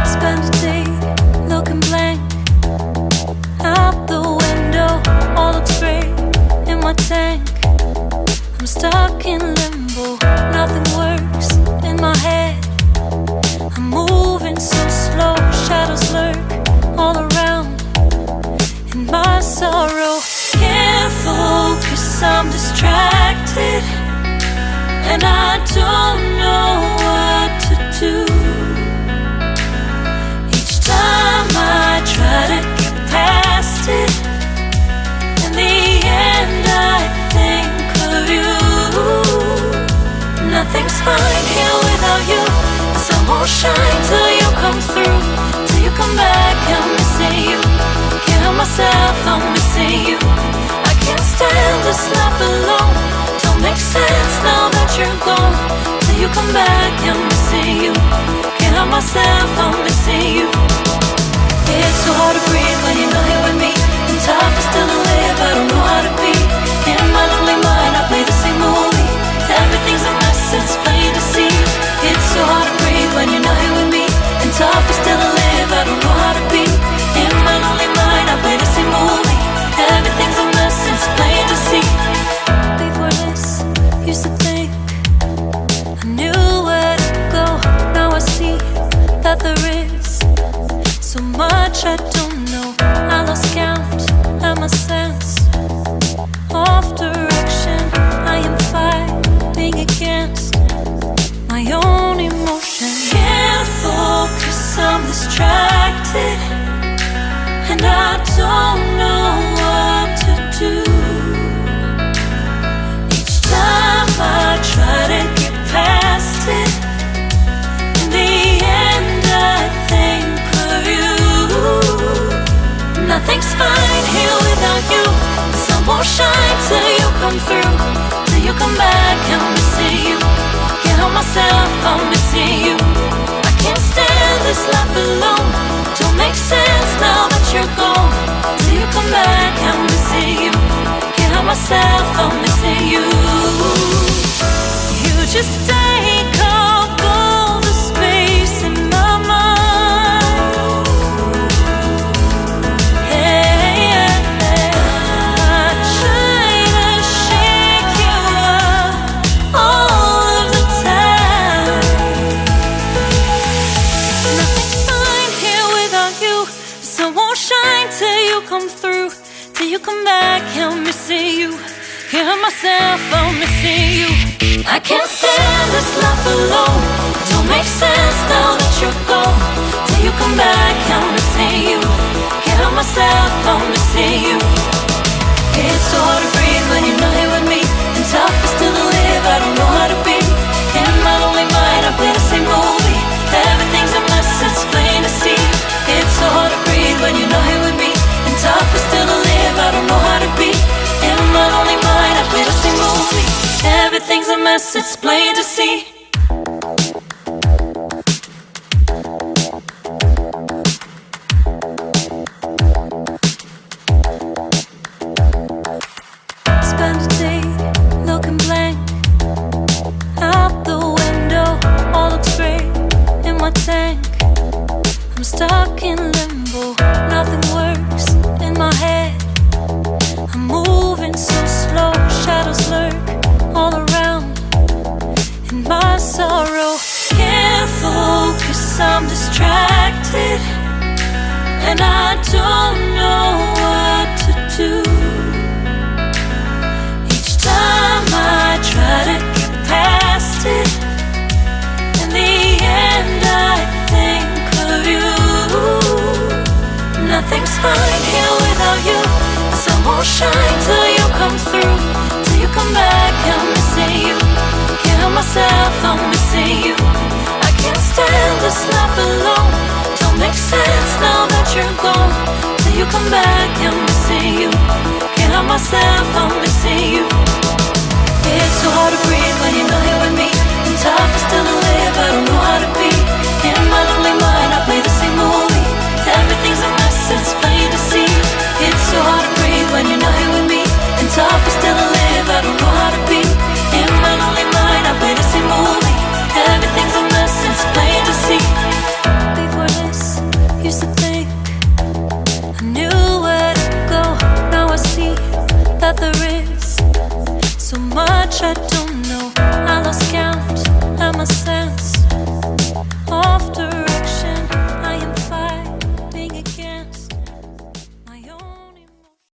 Spend a day looking blank out the window, all looks great in my tank. I'm stuck in limbo, nothing works in my head. I'm moving so slow, shadows lurk all around. In my sorrow, can't focus, I'm distracted, and I don't know what to do. Each time I try to get past it, in the end I think of you. Nothing's fine here without you. The sun won't shine till you come through, till you come back. I'm missing you. Can't help myself, I'm missing you. I can't stand this life alone. Don't make sense now that you're gone. Till you come back, I'm missing you. Can't help myself, I'm missing you. It's so hard to breathe when you're not here with me, and tough is still to live, I don't know how to be. In my lonely mind I play the same movie. Everything's a mess, it's plain to see. It's so hard to breathe when you're not here with me, and tough is still to live, I don't know how to be. In my lonely mind I play the same movie. Everything's a mess, it's plain to see. Before this, used to think I knew where to go. Now I see that there is so much I don't know. I lost count at my sense of direction. I am fighting against my own emotion. Can't focus, I'm distracted, and I don't know what to do. Each time I try to get past it, in the end I think of you. Nothing's fine here without you. The sun won't shine till you come through, till you come back. I'm missing you. Can't help myself, I'm missing you. I can't stand this life alone. Don't make sense now that you're gone. Till you come back, I'm missing you. Can't help myself, I'm missing you. You just take up all the space in my mind. Hey, I try to shake you up all of the time. Nothing's fine here without you. The sun won't shine till you come through, till you come back. I'm missing you. Can't help myself, I'm missing you. I can't stand this life alone. Don't make sense now that you're gone. Till you come back, I'm missing you. Can't help myself, I'm missing you. It's so hard to breathe when you're not here with me, and tough is still to live, I don't know how to be. In my lonely mind I play the same movie. Everything's a mess, it's plain to see. It's so hard to breathe when you're not here with me, and tough is still to live, I don't know how to be. In my lonely mind I play the same movie. Everything's a mess, it's plain to see. Spend a day looking blank out the window, all looks great in my tank. I'm stuck in limbo, nothing works in my head. I'm moving so slow, shadows lurk all around. In my sorrow, can't focus, I'm distracted, and I don't know what to do. Each time I try to get past it, in the end I think of you. Nothing's fine here without you. The sun won't shine till you come through, till you come back. I'm missing you. Can't help myself, I'm missing you. I can't stand this life alone. Don't make sense now that you're gone. Till you come back, I'm missing